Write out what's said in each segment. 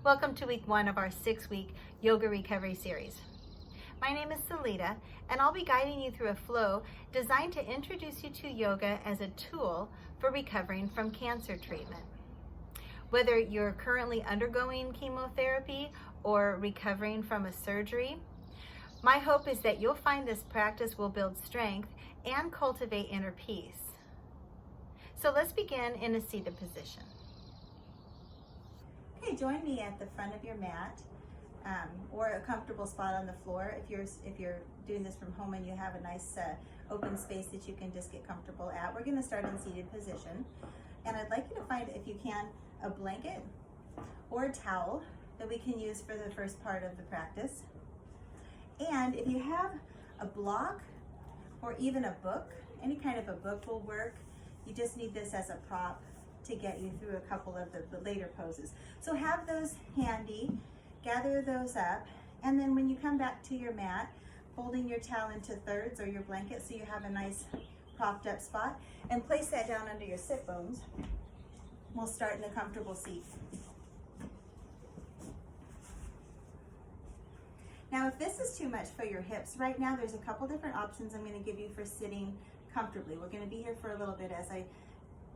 Welcome to week 1 of our 6-week yoga recovery series. My name is Salita, and I'll be guiding you through a flow designed to introduce you to yoga as a tool for recovering from cancer treatment. Whether you're currently undergoing chemotherapy or recovering from a surgery, my hope is that you'll find this practice will build strength and cultivate inner peace. So let's begin in a seated position. Okay, join me at the front of your mat or a comfortable spot on the floor. If you're doing this from home and you have a nice open space that you can just get comfortable at. We're going to start in seated position, and I'd like you to find, if you can, a blanket or a towel that we can use for the first part of the practice. And if you have a block or even a book, any kind of a book will work. You just need this as a prop to get you through a couple of the later poses. So have those handy, gather those up, and then when you come back to your mat, folding your towel into thirds or your blanket so you have a nice propped up spot, and place that down under your sit bones. We'll start in a comfortable seat. Now, if this is too much for your hips, right now there's a couple different options I'm going to give you for sitting comfortably. We're going to be here for a little bit as I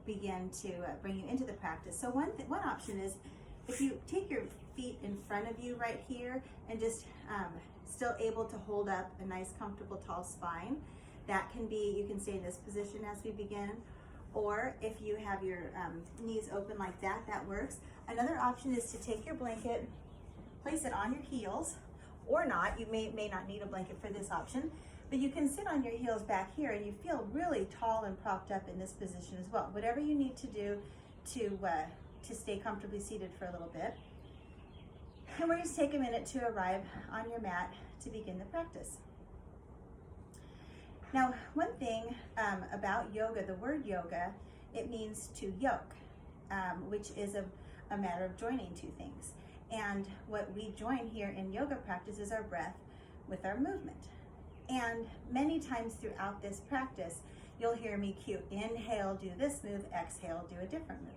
begin to bring you into the practice. So one option is if you take your feet in front of you right here and just still able to hold up a nice comfortable tall spine. That can be, you can stay in this position as we begin, or if you have your knees open like that, that works. Another option is to take your blanket, place it on your heels, or not. You may not need a blanket for this option, but you can sit on your heels back here and you feel really tall and propped up in this position as well. Whatever you need to do to stay comfortably seated for a little bit. And we're going to take a minute to arrive on your mat to begin the practice. Now, one thing about yoga, the word yoga, it means to yoke, which is a matter of joining two things. And what we join here in yoga practice is our breath with our movement. And many times throughout this practice, you'll hear me cue, inhale, do this move, exhale, do a different move.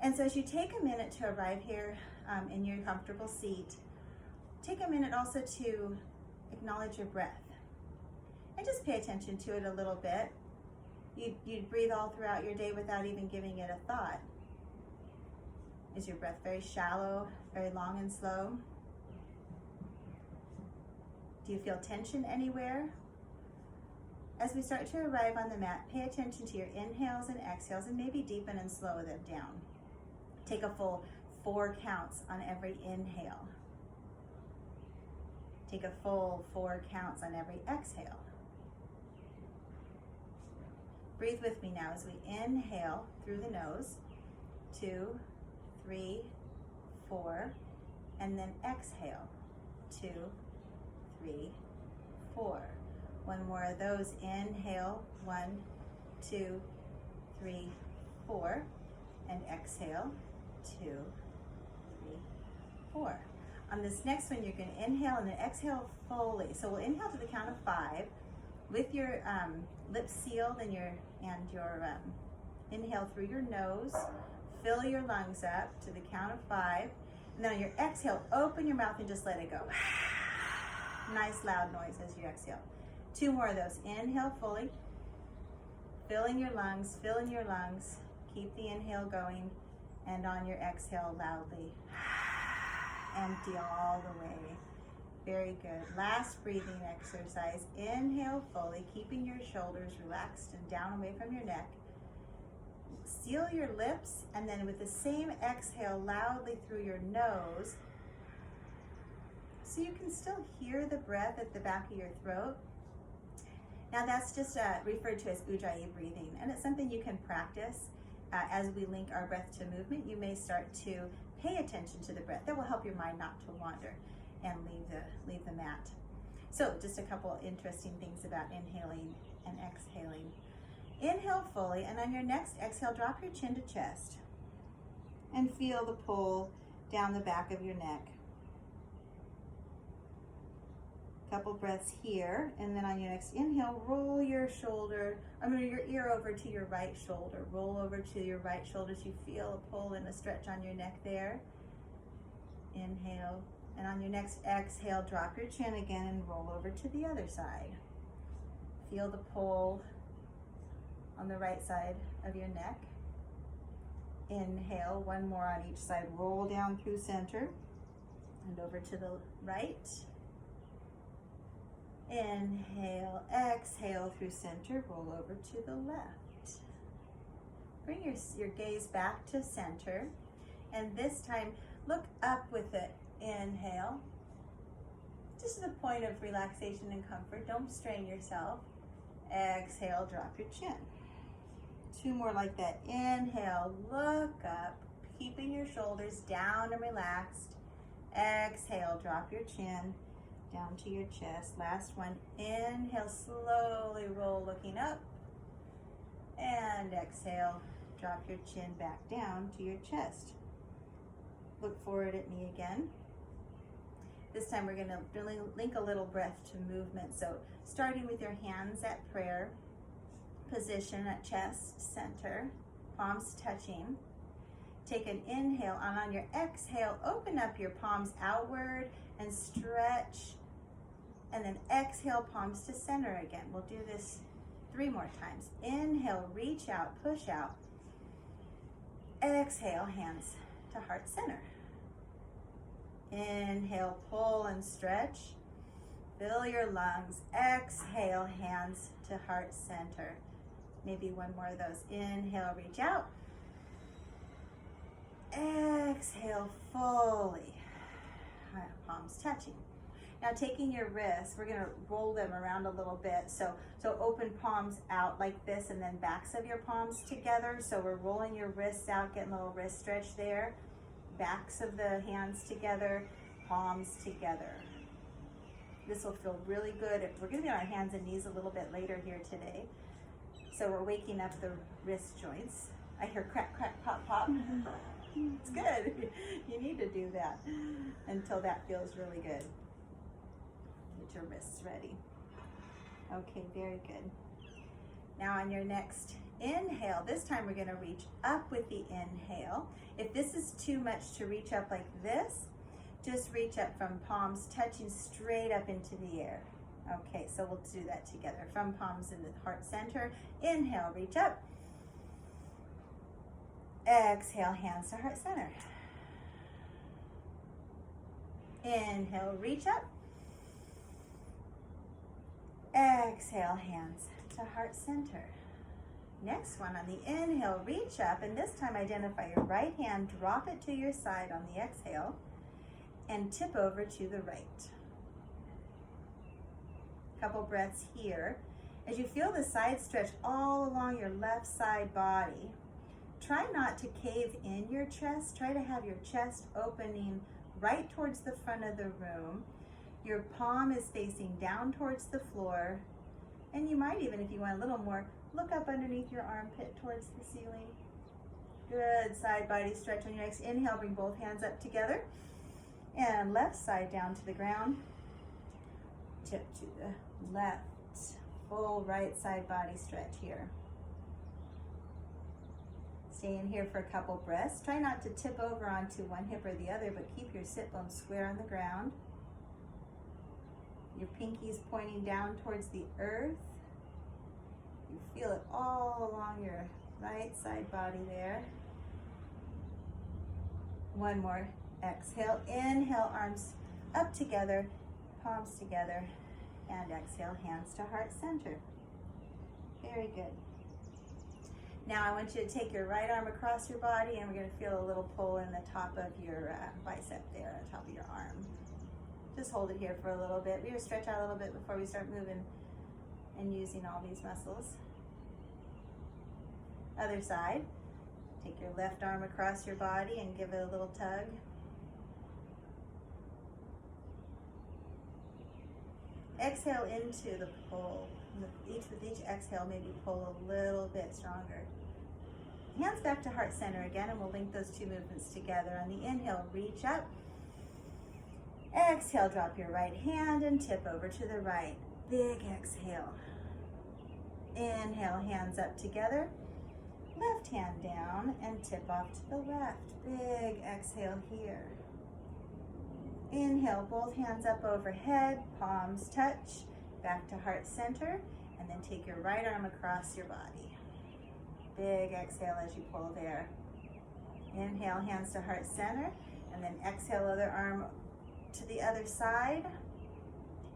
And so as you take a minute to arrive here in your comfortable seat, take a minute also to acknowledge your breath. And just pay attention to it a little bit. You breathe all throughout your day without even giving it a thought. Is your breath very shallow, very long and slow? Do you feel tension anywhere? As we start to arrive on the mat, pay attention to your inhales and exhales and maybe deepen and slow them down. Take a full 4 counts on every inhale. Take a full 4 counts on every exhale. Breathe with me now as we inhale through the nose, 2, 3, 4, and then exhale, 2, 3, 4. One more of those. Inhale, 1, 2, 3, 4, and exhale, 2, 3, 4. On this next one, you're going to inhale and then exhale fully. So we'll inhale to the count of 5 with your lips sealed and your inhale through your nose. Fill your lungs up to the count of 5. And then on your exhale, open your mouth and just let it go. Nice loud noise as you exhale. 2 more of those. Inhale fully. Fill in your lungs, fill in your lungs. Keep the inhale going. And on your exhale, loudly. Empty all the way. Very good. Last breathing exercise. Inhale fully, keeping your shoulders relaxed and down away from your neck. Seal your lips, and then with the same exhale, loudly through your nose, so you can still hear the breath at the back of your throat. Now that's just referred to as Ujjayi breathing, and it's something you can practice as we link our breath to movement. You may start to pay attention to the breath. That will help your mind not to wander and leave the mat. So just a couple interesting things about inhaling and exhaling. Inhale fully, and on your next exhale, drop your chin to chest and feel the pull down the back of your neck. Couple breaths here, and then on your next inhale, roll your your ear over to your right shoulder. Roll over to your right shoulder so you feel a pull and a stretch on your neck there. Inhale. And on your next exhale, drop your chin again and roll over to the other side. Feel the pull on the right side of your neck. Inhale, one more on each side. Roll down through center and over to the right. Inhale, exhale through center, roll over to the left. Bring your gaze back to center, and this time look up with it. Inhale, just to the point of relaxation and comfort. Don't strain yourself. Exhale, drop your chin. Two more like that. Inhale, look up, keeping your shoulders down and relaxed. Exhale, drop your chin down to your chest. Last one. Inhale, slowly roll, looking up. And exhale, drop your chin back down to your chest. Look forward at me again. This time we're going to really link a little breath to movement. So starting with your hands at prayer position at chest center, palms touching. Take an inhale, and on your exhale, open up your palms outward and stretch. And then exhale, palms to center again. We'll do this 3 more times. Inhale, reach out, push out. Exhale, hands to heart center. Inhale, pull and stretch. Fill your lungs. Exhale, hands to heart center. Maybe one more of those. Inhale, reach out. Exhale, fully. Palms touching. Now taking your wrists, we're gonna roll them around a little bit. So open palms out like this, and then backs of your palms together. So we're rolling your wrists out, getting a little wrist stretch there. Backs of the hands together, palms together. This will feel really good. We're gonna be on our hands and knees a little bit later here today. So we're waking up the wrist joints. I hear crack, crack, pop, pop. It's good. You need to do that until that feels really good. Get your wrists ready. Okay, very good. Now on your next inhale, this time we're gonna reach up with the inhale. If this is too much to reach up like this, just reach up from palms touching straight up into the air. Okay, so we'll do that together. From palms in the heart center. Inhale, reach up. Exhale, hands to heart center. Inhale, reach up. Exhale, hands to heart center. Next one, on the inhale, reach up, and this time identify your right hand, drop it to your side on the exhale, and tip over to the right. Couple breaths here. As you feel the side stretch all along your left side body, try not to cave in your chest. Try to have your chest opening right towards the front of the room. Your palm is facing down towards the floor. And you might even, if you want a little more, look up underneath your armpit towards the ceiling. Good, side body stretch. On your next inhale, bring both hands up together. And left side down to the ground. Tip to the left. Full right side body stretch here. Stay in here for a couple breaths. Try not to tip over onto one hip or the other, but keep your sit bones square on the ground. Your pinkies pointing down towards the earth. You feel it all along your right side body there. One more. Exhale. Inhale, arms up together, palms together, and exhale, hands to heart center. Very good. Now I want you to take your right arm across your body, and we're going to feel a little pull in the top of your bicep there, on top of your arm. Just hold it here for a little bit. We're going to stretch out a little bit before we start moving and using all these muscles. Other side. Take your left arm across your body and give it a little tug. Exhale into the pull. With each exhale, maybe pull a little bit stronger. Hands back to heart center again, and we'll link those two movements together. On the inhale, reach up. Exhale, drop your right hand and tip over to the right. Big exhale. Inhale, hands up together. Left hand down and tip off to the left. Big exhale here. Inhale, both hands up overhead, palms touch, back to heart center, and then take your right arm across your body. Big exhale as you pull there. Inhale, hands to heart center, and then exhale, other arm to the other side.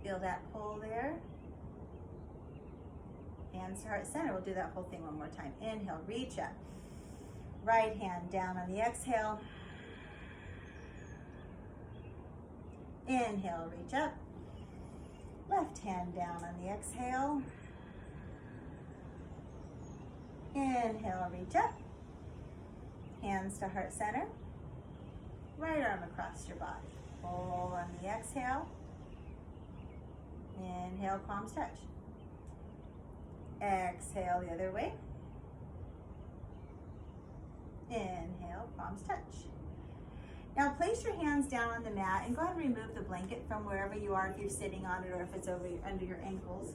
Feel that pull there. Hands to heart center. We'll do that whole thing one more time. Inhale, reach up. Right hand down on the exhale. Inhale, reach up. Left hand down on the exhale. Inhale, reach up. Hands to heart center. Right arm across your body. Pull on the exhale. Inhale, palms touch. Exhale the other way. Inhale, palms touch. Now place your hands down on the mat and go ahead and remove the blanket from wherever you are, if you're sitting on it or if it's under your ankles.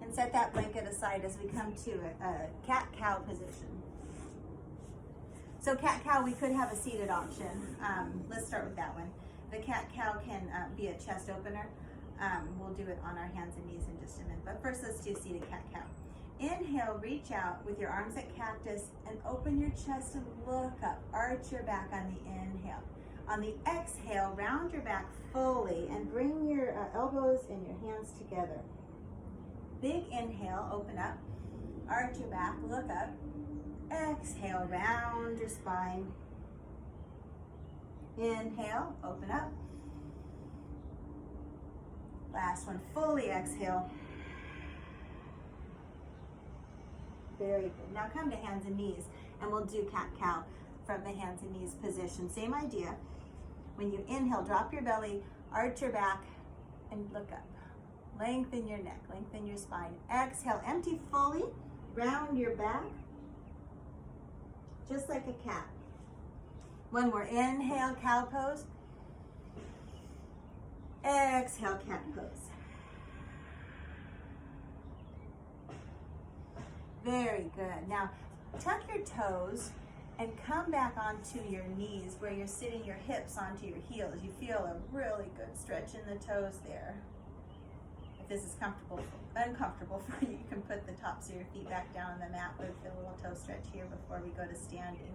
And set that blanket aside as we come to a cat-cow position. So cat-cow, we could have a seated option. Let's start with that one. The cat-cow can be a chest opener. We'll do it on our hands and knees in just a minute. But first, let's do seated cat-cow. Inhale, reach out with your arms at cactus and open your chest and look up. Arch your back on the inhale. On the exhale, round your back fully and bring your elbows and your hands together. Big inhale, open up. Arch your back, look up. Exhale, round your spine. Inhale, open up. Last one, fully exhale. Very good. Now come to hands and knees, and we'll do cat-cow from the hands and knees position. Same idea. When you inhale, drop your belly, arch your back, and look up. Lengthen your neck, lengthen your spine. Exhale, empty fully, round your back, just like a cat. One more, inhale, cow pose. Exhale, cat pose. Very good. Now, tuck your toes and come back onto your knees where you're sitting your hips onto your heels. You feel a really good stretch in the toes there. If this is uncomfortable for you, you can put the tops of your feet back down on the mat, but feel a little toe stretch here before we go to standing.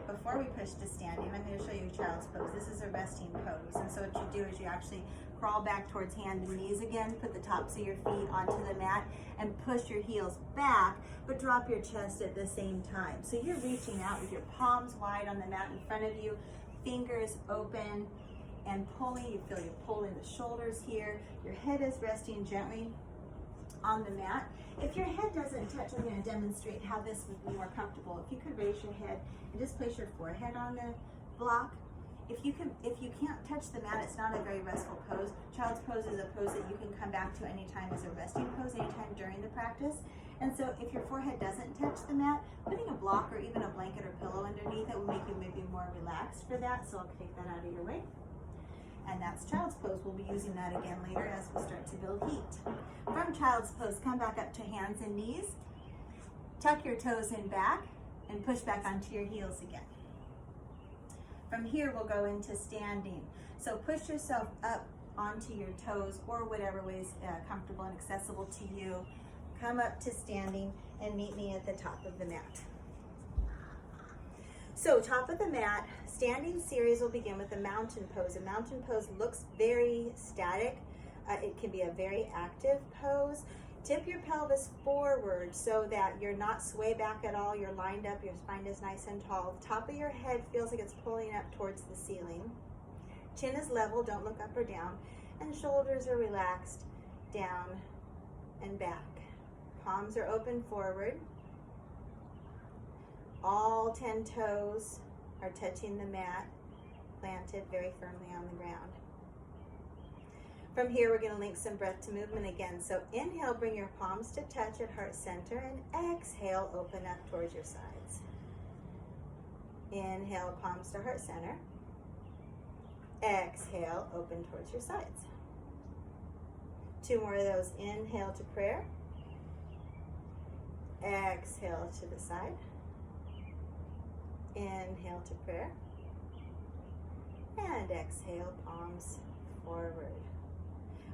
Before we push to standing, I'm going to show you child's pose. This is a resting pose, and so what you do is you actually crawl back towards hands and knees again, put the tops of your feet onto the mat, and push your heels back, but drop your chest at the same time. So you're reaching out with your palms wide on the mat in front of you, fingers open, and pulling. You feel you pull in the shoulders here. Your head is resting gently on the mat. If your head doesn't touch, I'm going to demonstrate how this would be more comfortable. If you could raise your head and just place your forehead on the block. If you can't touch the mat, it's not a very restful pose. Child's pose is a pose that you can come back to anytime as a resting pose, anytime during the practice. And so if your forehead doesn't touch the mat, putting a block or even a blanket or pillow underneath it will make you maybe more relaxed for that. So I'll take that out of your way. And that's child's pose. We'll be using that again later as we start to build heat. From child's pose, come back up to hands and knees. Tuck your toes in back and push back onto your heels again. From here, we'll go into standing. So push yourself up onto your toes or whatever way is comfortable and accessible to you. Come up to standing and meet me at the top of the mat. So top of the mat, standing series will begin with a mountain pose. A mountain pose looks very static. It can be a very active pose. Tip your pelvis forward so that you're not sway back at all. You're lined up, your spine is nice and tall. The top of your head feels like it's pulling up towards the ceiling. Chin is level, don't look up or down. And shoulders are relaxed, down and back. Palms are open forward. All 10 toes are touching the mat, planted very firmly on the ground. From here, we're going to link some breath to movement again. So inhale, bring your palms to touch at heart center, and exhale, open up towards your sides. Inhale, palms to heart center. Exhale, open towards your sides. 2 more of those. Inhale to prayer. Exhale to the side. Inhale to prayer. And exhale, palms forward.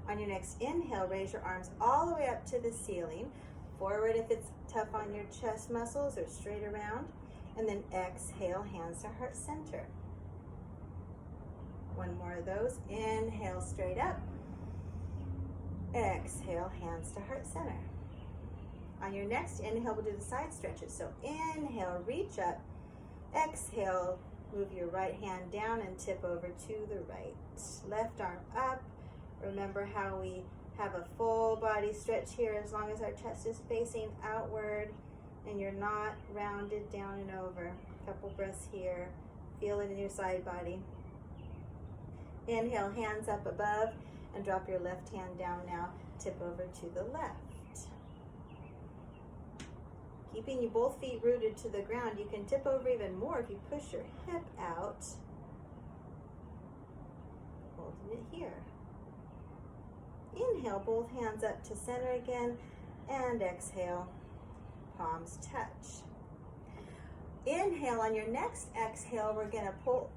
On your next inhale, raise your arms all the way up to the ceiling. Forward if it's tough on your chest muscles, or straight around. And then exhale, hands to heart center. One more of those. Inhale, straight up. Exhale, hands to heart center. On your next inhale, we'll do the side stretches. So inhale, reach up. Exhale, move your right hand down and tip over to the right. Left arm up. Remember how we have a full body stretch here as long as our chest is facing outward and you're not rounded down and over. Couple breaths here. Feel it in your side body. Inhale, hands up above, and drop your left hand down now. Tip over to the left. Keeping you both feet rooted to the ground, you can tip over even more if you push your hip out. Holding it here. Inhale, both hands up to center again, and exhale, palms touch. Inhale, on your next exhale, we're gonna fold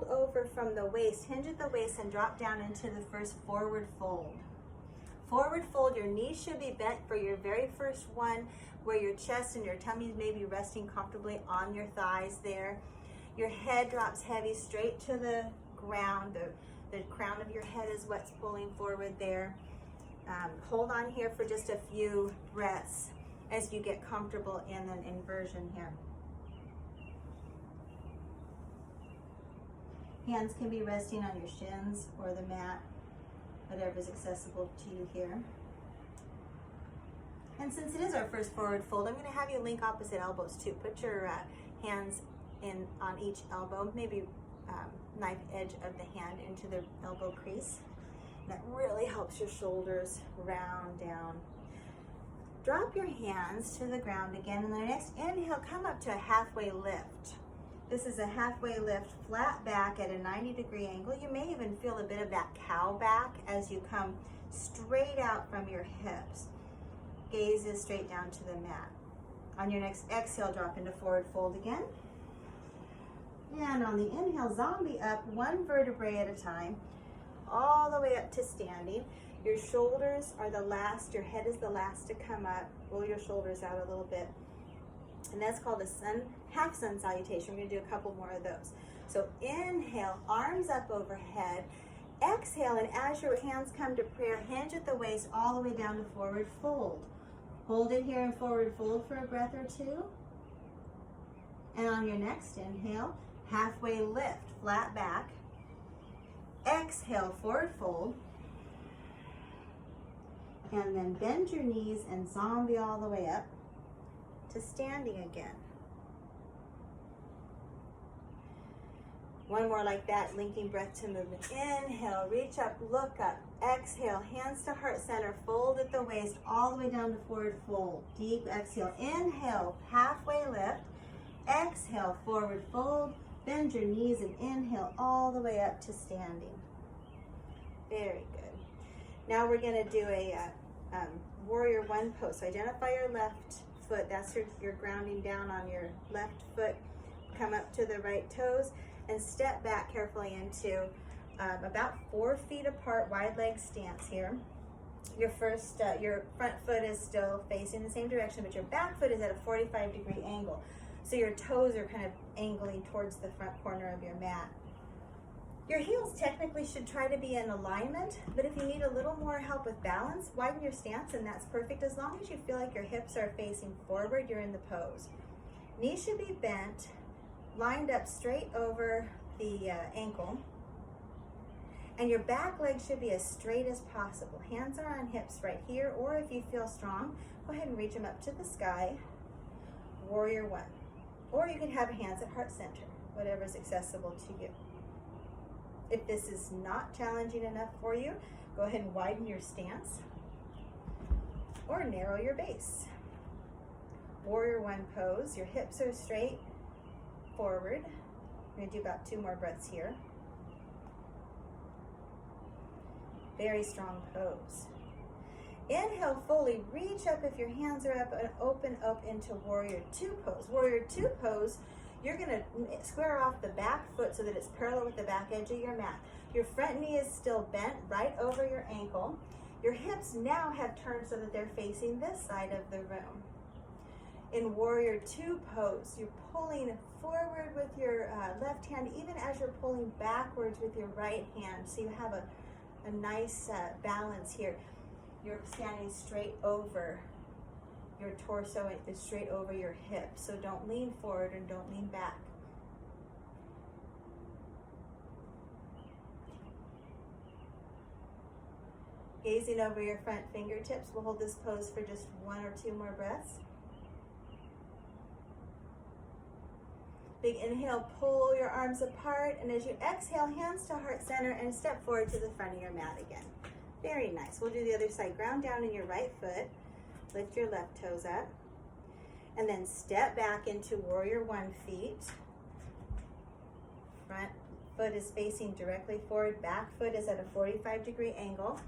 over from the waist, hinge at the waist, and drop down into the first forward fold. Forward fold, your knees should be bent for your very first one, where your chest and your tummy may be resting comfortably on your thighs there. Your head drops heavy straight to the ground. The crown of your head is what's pulling forward there. Hold on here for just a few breaths as you get comfortable in an inversion here. Hands can be resting on your shins or the mat, whatever's accessible to you here. And since it is our first forward fold, I'm going to have you link opposite elbows too. Put your hands in on each elbow, maybe knife edge of the hand into the elbow crease. That really helps your shoulders round down. Drop your hands to the ground again, and the next inhale, come up to a halfway lift. This is a halfway lift, flat back at a 90-degree angle. You may even feel a bit of that cow back as you come straight out from your hips. Gaze is straight down to the mat. On your next exhale, drop into forward fold again. And on the inhale, zombie up, one vertebrae at a time, all the way up to standing. Your shoulders are the last, your head is the last to come up. Roll your shoulders out a little bit. And that's called a half sun salutation. We're gonna do a couple more of those. So inhale, arms up overhead. Exhale, and as your hands come to prayer, hinge at the waist all the way down to forward fold. Hold it here in forward fold for a breath or two. And on your next inhale, halfway lift, flat back. Exhale, forward fold. And then bend your knees and zombie all the way up to standing again. One more like that, linking breath to movement. Inhale, reach up, look up. Exhale, hands to heart center, fold at the waist, all the way down to forward fold. Deep exhale, inhale, halfway lift. Exhale, forward fold. Bend your knees and inhale all the way up to standing. Very good. Now we're gonna do a warrior one pose. So identify your left foot. That's your grounding down on your left foot. Come up to the right toes and step back carefully into about 4 feet apart, wide leg stance here. Your front foot is still facing the same direction, but your back foot is at a 45-degree angle. So your toes are kind of angling towards the front corner of your mat. Your heels technically should try to be in alignment, but if you need a little more help with balance, widen your stance, and that's perfect. As long as you feel like your hips are facing forward, you're in the pose. Knees should be bent, lined up straight over the ankle, and your back leg should be as straight as possible. Hands are on hips right here, or if you feel strong, go ahead and reach them up to the sky. Warrior one. Or you can have hands at heart center, whatever is accessible to you. If this is not challenging enough for you, go ahead and widen your stance or narrow your base. Warrior one pose, your hips are straight forward. We're gonna do about 2 more breaths here. Very strong pose. Inhale fully, reach up if your hands are up, and open up into warrior two pose. Warrior two pose, You're gonna square off the back foot so that it's parallel with the back edge of your mat. Your front knee is still bent right over your ankle. Your hips now have turned so that they're facing this side of the room. In Warrior Two pose, you're pulling forward with your left hand, even as you're pulling backwards with your right hand. So you have a nice balance here. You're standing straight over your torso, is straight over your hips. So don't lean forward and don't lean back. Gazing over your front fingertips, we'll hold this pose for just 1 or 2 more breaths. Big inhale, pull your arms apart, and as you exhale, hands to heart center and step forward to the front of your mat again. Very nice. We'll do the other side. Ground down in your right foot, lift your left toes up, and then step back into Warrior One feet. Front foot is facing directly forward, back foot is at a 45-degree angle.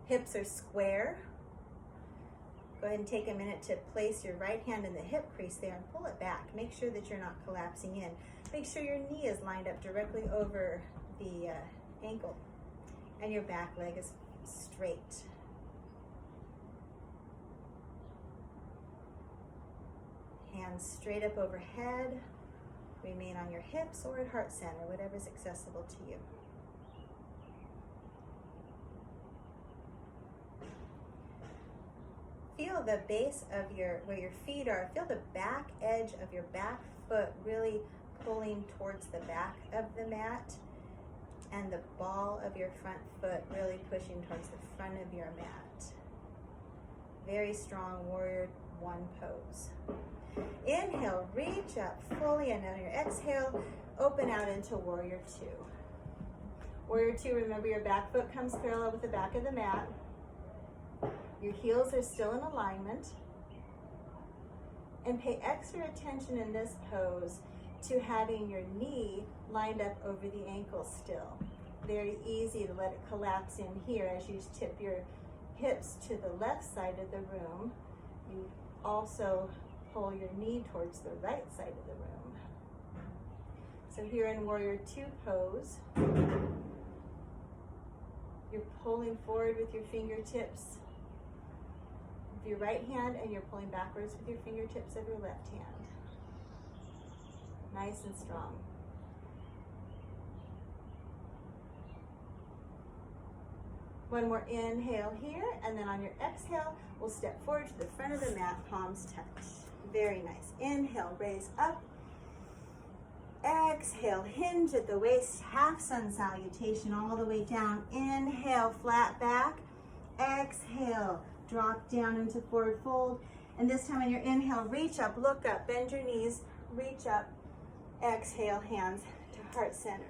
Hips are square. Go ahead and take a minute to place your right hand in the hip crease there and pull it back. Make sure that you're not collapsing in. Make sure your knee is lined up directly over the ankle and your back leg is straight. Hands straight up overhead. Remain on your hips or at heart center, whatever's accessible to you. Feel the base of where your feet are, feel the back edge of your back foot really pulling towards the back of the mat, and the ball of your front foot really pushing towards the front of your mat. Very strong Warrior One pose. Inhale, reach up fully, and on your exhale, open out into Warrior Two. Warrior Two, remember your back foot comes parallel with the back of the mat. Your heels are still in alignment. And pay extra attention in this pose to having your knee lined up over the ankle still. Very easy to let it collapse in here as you tip your hips to the left side of the room. You also pull your knee towards the right side of the room. So here in Warrior Two pose, you're pulling forward with your fingertips of your right hand, and you're pulling backwards with your fingertips of your left hand. Nice and strong. One more inhale here, and then on your exhale, we'll step forward to the front of the mat, palms touch. Very nice. Inhale, raise up. Exhale, hinge at the waist, half sun salutation all the way down. Inhale, flat back. Exhale, drop down into forward fold. And this time on your inhale, reach up, look up, bend your knees, reach up. Exhale, hands to heart center.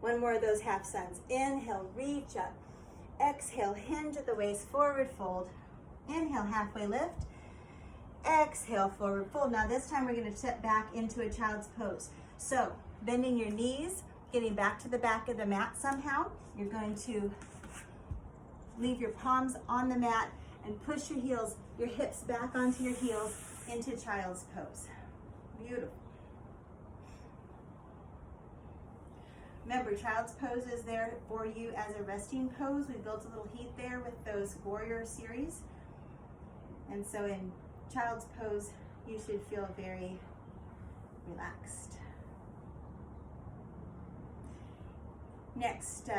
One more of those half suns. Inhale, reach up. Exhale, hinge at the waist, forward fold. Inhale, halfway lift. Exhale, forward fold. Now this time we're going to step back into a child's pose. So bending your knees, getting back to the back of the mat somehow. You're going to leave your palms on the mat and push your heels, your hips back onto your heels into child's pose. Beautiful. Remember, child's pose is there for you as a resting pose. We built a little heat there with those warrior series. And so in child's pose, you should feel very relaxed. Next,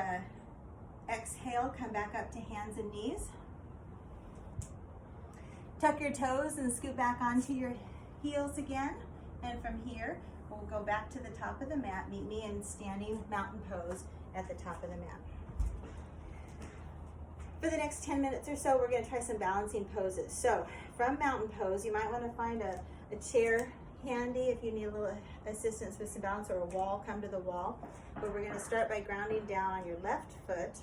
exhale, come back up to hands and knees. Tuck your toes and scoot back onto your heels again. And from here, we'll go back to the top of the mat. Meet me in standing mountain pose at the top of the mat. For the next 10 minutes or so, we're going to try some balancing poses. So from mountain pose, you might want to find a chair handy if you need a little assistance with some balance, or a wall, come to the wall. But we're going to start by grounding down on your left foot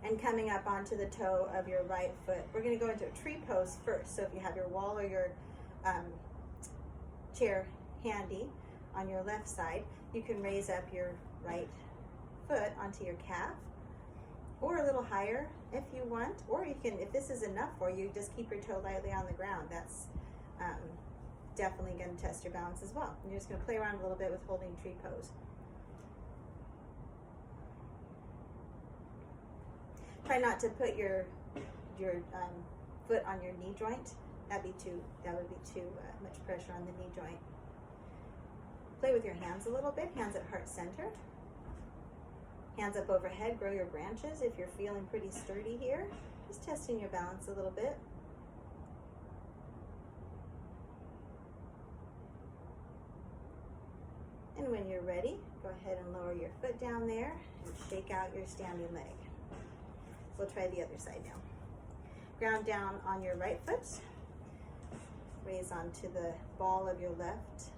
and coming up onto the toe of your right foot. We're going to go into a tree pose first. So if you have your wall or your chair handy on your left side, you can raise up your right foot onto your calf, or a little higher if you want, or you can, if this is enough for you, just keep your toe lightly on the ground. That's definitely going to test your balance as well. You're just going to play around a little bit with holding tree pose. Try not to put your foot on your knee joint. That would be too much pressure on the knee joint. Play with your hands a little bit. Hands at heart center. Hands up overhead. Grow your branches if you're feeling pretty sturdy here. Just testing your balance a little bit. And when you're ready, go ahead and lower your foot down there and shake out your standing leg. We'll try the other side now. Ground down on your right foot. Raise onto the ball of your left.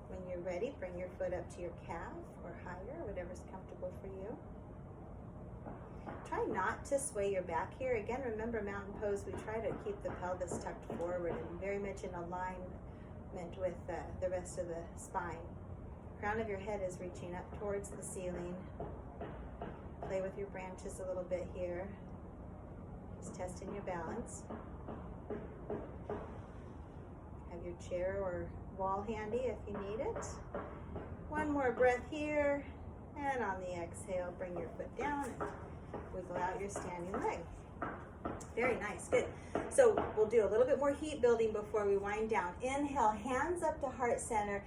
When you're ready, bring your foot up to your calf or higher, whatever's comfortable for you. Try not to sway your back here. Again, remember mountain pose, we try to keep the pelvis tucked forward and very much in alignment with the rest of the spine. Crown of your head is reaching up towards the ceiling. Play with your branches a little bit here. Just testing your balance. Have your chair or wall handy if you need it. One more breath here, and on the exhale, bring your foot down and wiggle out your standing leg. Very nice, good. So we'll do a little bit more heat building before we wind down. Inhale, hands up to heart center.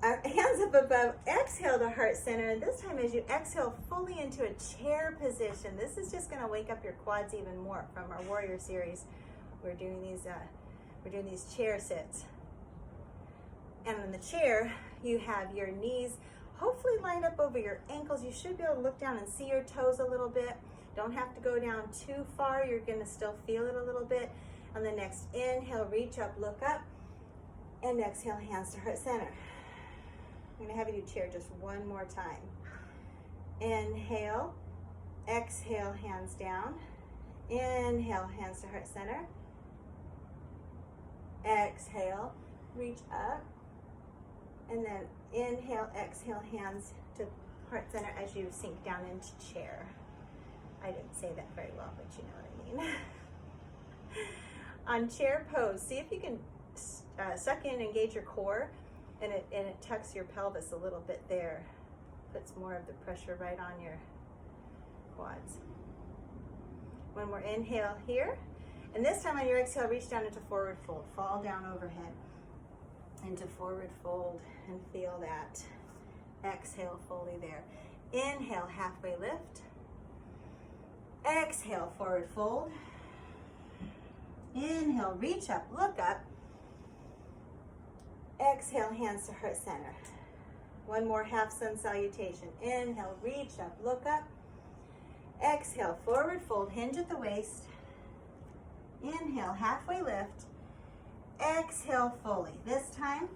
Hands up above, exhale to heart center, and this time as you exhale fully into a chair position, this is just going to wake up your quads even more. From our warrior series, we're doing these chair sits. And in the chair, you have your knees hopefully lined up over your ankles. You should be able to look down and see your toes a little bit. Don't have to go down too far. You're going to still feel it a little bit. On the next inhale, reach up, look up, and exhale, hands to heart center. I'm going to have you do chair just one more time. Inhale, exhale, hands down. Inhale, hands to heart center. Exhale, reach up. And then inhale, exhale, hands to heart center as you sink down into chair. I didn't say that very well, but you know what I mean. On chair pose, see if you can suck in and engage your core. And it tucks your pelvis a little bit there. Puts more of the pressure right on your quads. One more inhale here. And this time on your exhale, reach down into forward fold. Fall down overhead into forward fold and feel that. Exhale fully there. Inhale, halfway lift. Exhale, forward fold. Inhale, reach up, look up. Exhale, hands to heart center. One more half sun salutation. Inhale, reach up, look up. Exhale, forward fold, hinge at the waist. Inhale, halfway lift. Exhale fully. This time,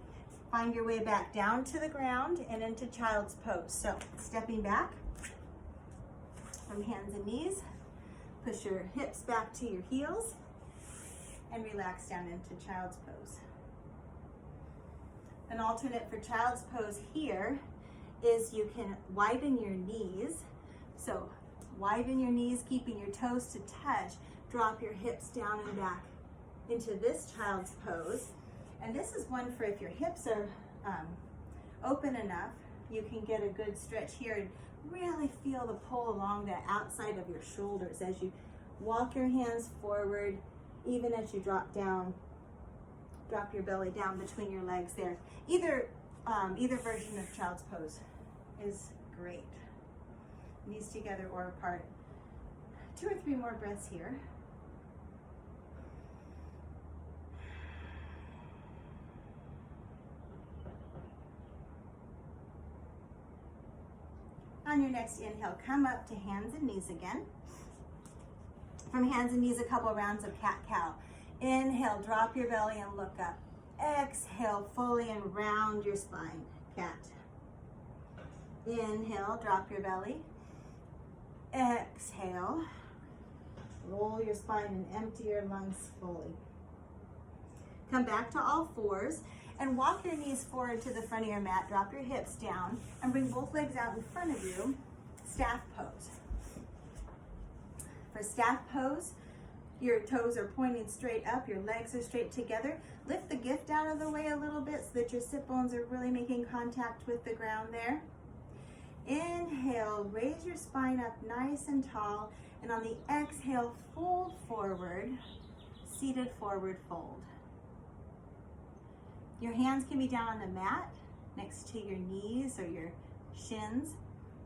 find your way back down to the ground and into child's pose. So, stepping back from hands and knees. Push your hips back to your heels and relax down into child's pose. An alternate for child's pose here is you can widen your knees. So widen your knees, keeping your toes to touch. Drop your hips down and back into this child's pose. And this is one for if your hips are open enough, you can get a good stretch here and really feel the pull along the outside of your shoulders as you walk your hands forward, even as you drop down. Drop your belly down between your legs there. Either version of child's pose is great. Knees together or apart. 2 or 3 more breaths here. On your next inhale, come up to hands and knees again. From hands and knees, a couple rounds of cat-cow. Inhale, drop your belly and look up. Exhale, fully and round your spine, cat. Inhale, drop your belly. Exhale, roll your spine and empty your lungs fully. Come back to all fours and walk your knees forward to the front of your mat. Drop your hips down and bring both legs out in front of you. Staff pose. For staff pose, Your toes are pointing straight up, your legs are straight together. Lift the gift out of the way a little bit so that your sit bones are really making contact with the ground there. Inhale, raise your spine up nice and tall, and on the exhale, fold forward, seated forward fold. Your hands can be down on the mat next to your knees or your shins.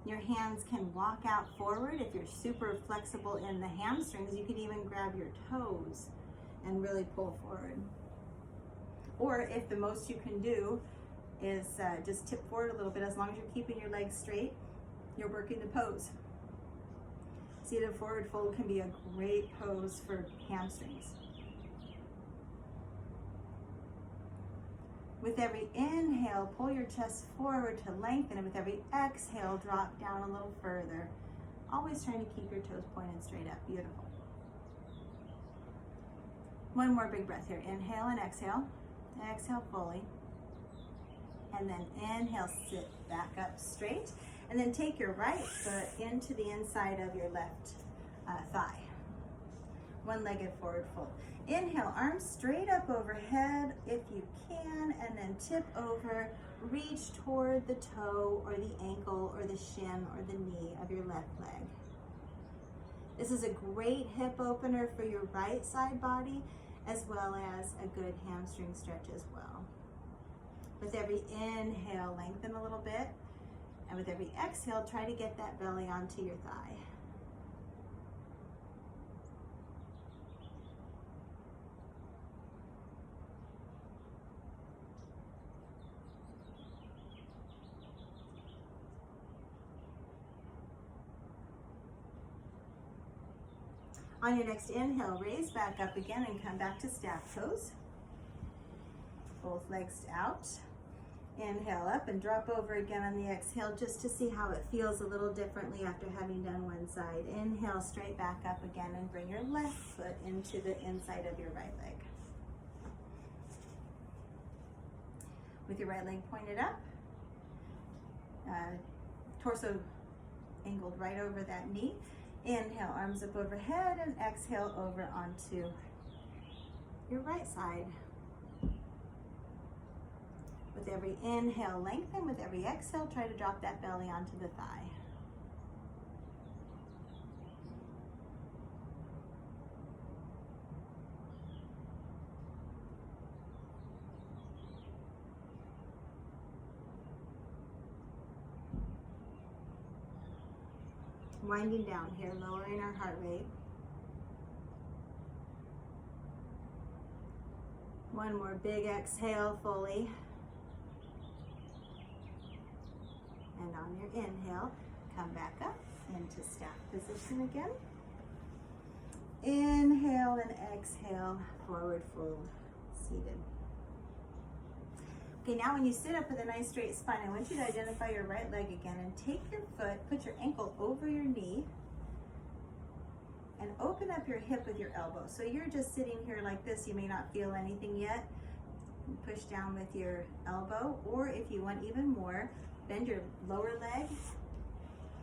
Your hands can walk out forward. If you're super flexible in the hamstrings, you can even grab your toes and really pull forward. Or if the most you can do is just tip forward a little bit, as long as you're keeping your legs straight, you're working the pose. Seated forward fold can be a great pose for hamstrings. With every inhale, pull your chest forward to lengthen, and with every exhale, drop down a little further. Always trying to keep your toes pointed straight up. Beautiful. One more big breath here. Inhale and exhale. Exhale fully. And then inhale, sit back up straight. And then take your right foot into the inside of your left thigh. One-legged forward fold. Inhale, arms straight up overhead if you can, and then tip over, reach toward the toe or the ankle or the shin or the knee of your left leg. This is a great hip opener for your right side body, as well as a good hamstring stretch as well. With every inhale, lengthen a little bit, and with every exhale, try to get that belly onto your thigh. On your next inhale, raise back up again and come back to staff pose. Both legs out. Inhale up and drop over again on the exhale, just to see how it feels a little differently after having done one side. Inhale, straight back up again, and bring your left foot into the inside of your right leg. With your right leg pointed up, torso angled right over that knee. Inhale, arms up overhead, and exhale over onto your right side. With every inhale, lengthen. With every exhale, try to drop that belly onto the thigh. Winding down here, lowering our heart rate. One more big exhale fully. And on your inhale, come back up into staff position again. Inhale and exhale, forward fold, seated. Okay, now when you sit up with a nice straight spine, I want you to identify your right leg again and take your foot, put your ankle over your knee, and open up your hip with your elbow. So you're just sitting here like this, you may not feel anything yet. Push down with your elbow, or if you want even more, bend your lower leg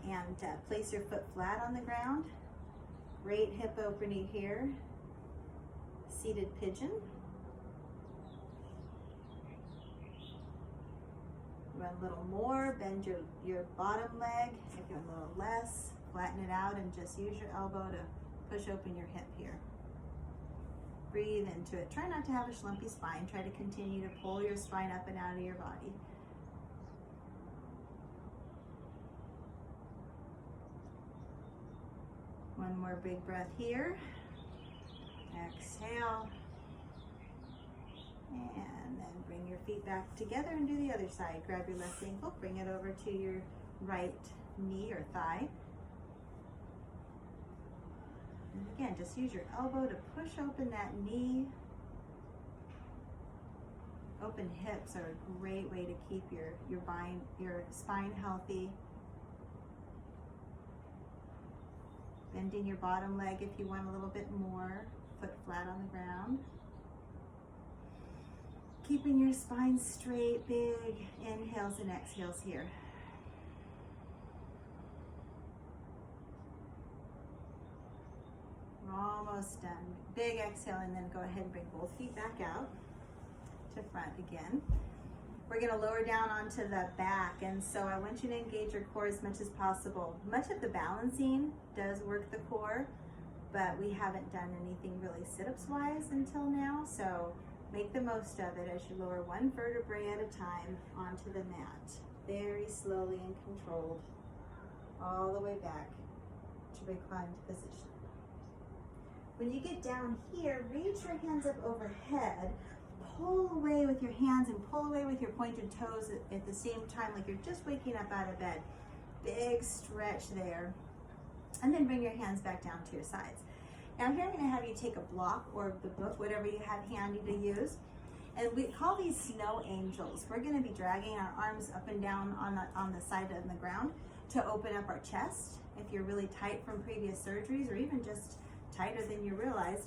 and place your foot flat on the ground. Great hip opening here. Seated pigeon. Run a little more, bend your bottom leg. If you're a little less, flatten it out and just use your elbow to push open your hip here. Breathe into it. Try not to have a schlumpy spine. Try to continue to pull your spine up and out of your body. One more big breath here. Exhale. And then bring your feet back together and do the other side. Grab your left ankle, bring it over to your right knee or thigh. And again, just use your elbow to push open that knee. Open hips are a great way to keep your spine healthy. Bending your bottom leg if you want a little bit more. Foot flat on the ground. Keeping your spine straight, big inhales and exhales here. We're almost done. Big exhale, and then go ahead and bring both feet back out to front again. We're going to lower down onto the back, and so I want you to engage your core as much as possible. Much of the balancing does work the core, but we haven't done anything really sit-ups wise until now, so make the most of it as you lower one vertebrae at a time onto the mat. Very slowly and controlled, all the way back to reclined position. When you get down here, reach your hands up overhead, pull away with your hands and pull away with your pointed toes at the same time, like you're just waking up out of bed. Big stretch there. And then bring your hands back down to your sides. Now here I'm going to have you take a block or the book, whatever you have handy to use. And we call these snow angels. We're going to be dragging our arms up and down on the side of the ground to open up our chest. If you're really tight from previous surgeries or even just tighter than you realized,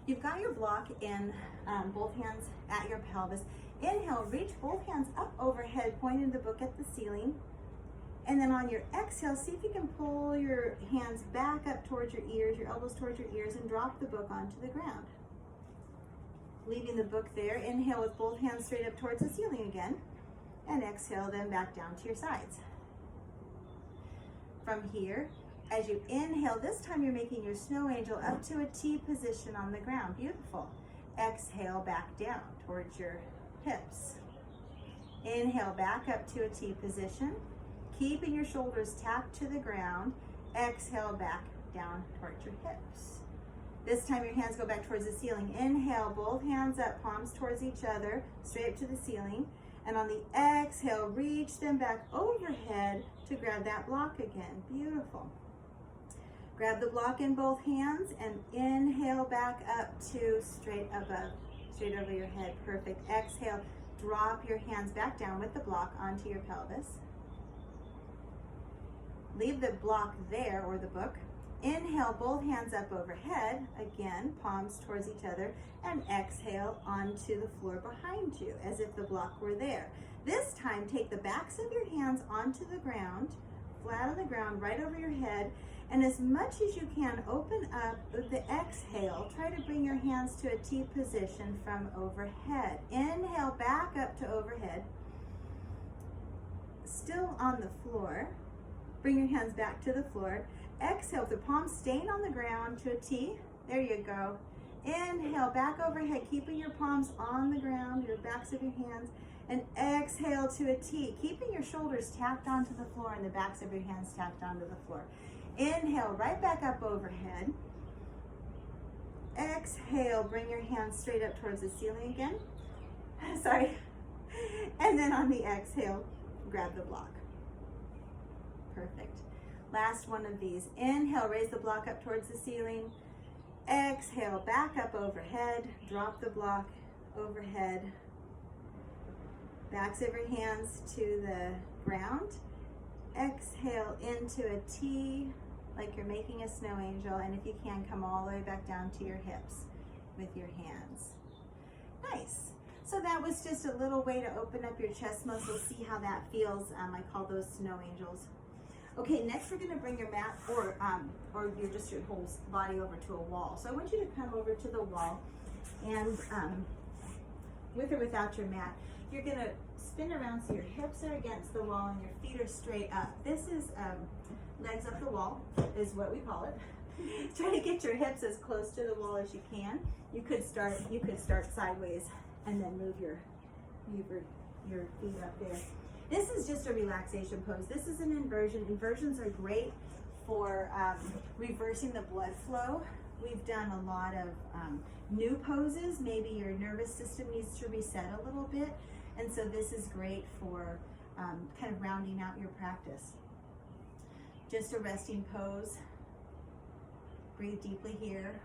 you've got your block in both hands at your pelvis. Inhale, reach both hands up overhead, pointing the book at the ceiling. And then on your exhale, see if you can pull your hands back up towards your ears, your elbows towards your ears, and drop the book onto the ground. Leaving the book there, inhale with both hands straight up towards the ceiling again, and exhale then back down to your sides. From here, as you inhale, this time you're making your snow angel up to a T position on the ground. Beautiful. Exhale back down towards your hips. Inhale back up to a T position, keeping your shoulders tapped to the ground. Exhale back down towards your hips. This time your hands go back towards the ceiling. Inhale, both hands up, palms towards each other, straight up to the ceiling. And on the exhale, reach them back overhead to grab that block again. Beautiful. Grab the block in both hands and inhale back up to straight above, straight over your head. Perfect. Exhale, drop your hands back down with the block onto your pelvis. Leave the block there, or the book. Inhale, both hands up overhead, again, palms towards each other, and exhale onto the floor behind you, as if the block were there. This time, take the backs of your hands onto the ground, flat on the ground, right over your head, and as much as you can, open up with the exhale. Try to bring your hands to a T position from overhead. Inhale, back up to overhead. Still on the floor. Bring your hands back to the floor. Exhale, the palms staying on the ground to a T. There you go. Inhale, back overhead, keeping your palms on the ground, your backs of your hands. And exhale to a T, keeping your shoulders tapped onto the floor and the backs of your hands tapped onto the floor. Inhale, right back up overhead. Exhale, bring your hands straight up towards the ceiling again. Sorry. And then on the exhale, grab the block. Perfect. Last one of these. Inhale, raise the block up towards the ceiling. Exhale, back up overhead. Drop the block overhead. Backs of your hands to the ground. Exhale into a T, like you're making a snow angel. And if you can, come all the way back down to your hips with your hands. Nice. So that was just a little way to open up your chest muscles. See how that feels. I call those snow angels. Okay, next we're going to bring your mat or your whole body over to a wall. So I want you to come over to the wall, and with or without your mat, you're going to spin around so your hips are against the wall and your feet are straight up. This is legs up the wall is what we call it. Try to get your hips as close to the wall as you can. You could start sideways and then move your feet up there. This is just a relaxation pose. This is an inversion. Inversions are great for reversing the blood flow. We've done a lot of new poses. Maybe your nervous system needs to reset a little bit. And so this is great for kind of rounding out your practice. Just a resting pose. Breathe deeply here.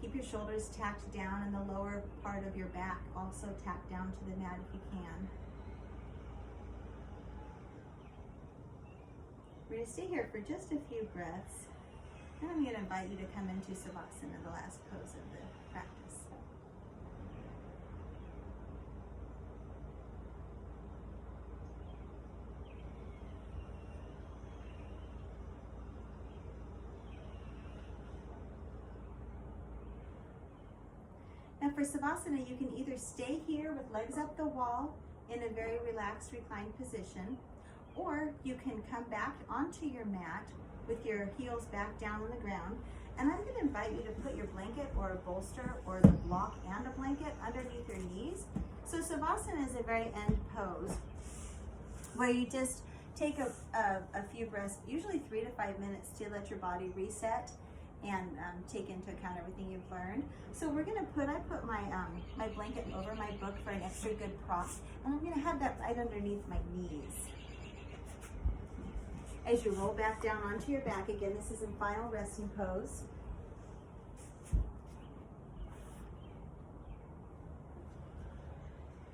Keep your shoulders tacked down and the lower part of your back also tacked down to the mat if you can. We're going to stay here for just a few breaths. And I'm going to invite you to come into Savasana, the last pose of the practice. for Savasana, you can either stay here with legs up the wall in a very relaxed reclined position, or you can come back onto your mat with your heels back down on the ground. And I'm going to invite you to put your blanket or a bolster or the block and a blanket underneath your knees. So Savasana is a very end pose where you just take a few breaths, usually 3 to 5 minutes, to let your body reset and take into account everything you've learned. So we're gonna I put my my blanket over my book for an extra good prop, and I'm gonna have that right underneath my knees. As you roll back down onto your back, again, this is in final resting pose.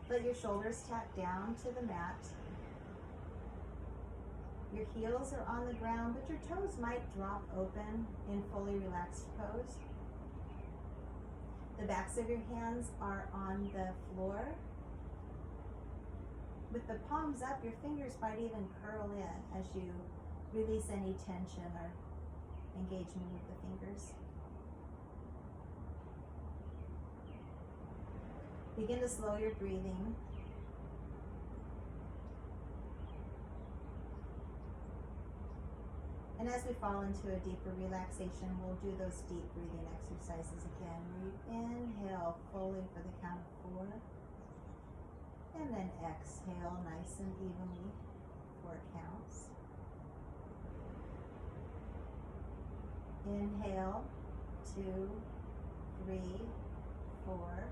Let your shoulders tap down to the mat. Your heels are on the ground, but your toes might drop open in fully relaxed pose. The backs of your hands are on the floor. With the palms up, your fingers might even curl in as you release any tension or engagement with the fingers. Begin to slow your breathing. And as we fall into a deeper relaxation, we'll do those deep breathing exercises again. We inhale fully for the count of 4. And then exhale nice and evenly 4 counts. Inhale, 2, 3, 4.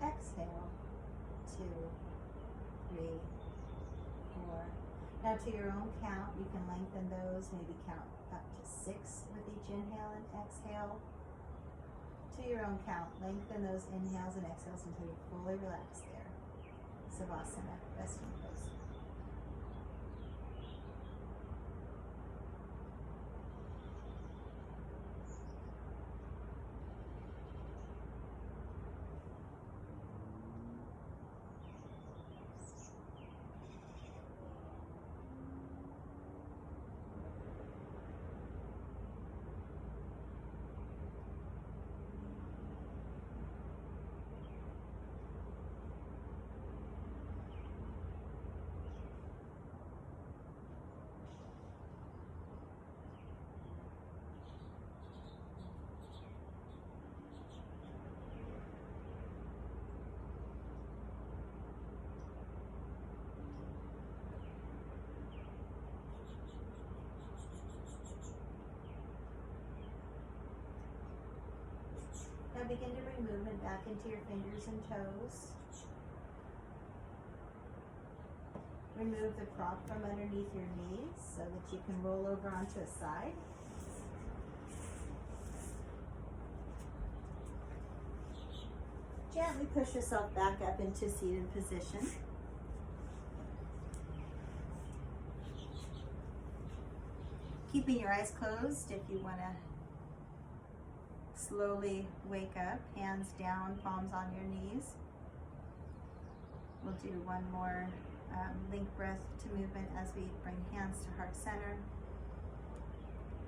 Exhale, 2, 3, 4. Now to your own count, you can lengthen those, maybe count up to 6 with each inhale and exhale. To your own count, lengthen those inhales and exhales until you're fully relaxed there. Savasana, resting pose. Now begin to bring movement back into your fingers and toes. Remove the prop from underneath your knees so that you can roll over onto a side. Gently push yourself back up into seated position. Keeping your eyes closed if you want to slowly wake up, hands down, palms on your knees. We'll do one more link breath to movement as we bring hands to heart center.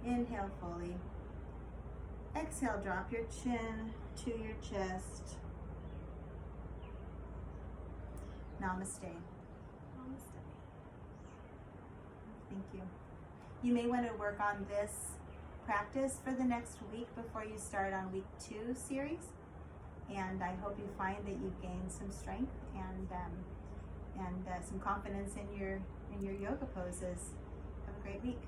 Inhale fully. Exhale, drop your chin to your chest. Namaste. Namaste. Thank you. You may want to work on this practice for the next week before you start on week 2 series, and I hope you find that you gain some strength and some confidence in your yoga poses. Have a great week.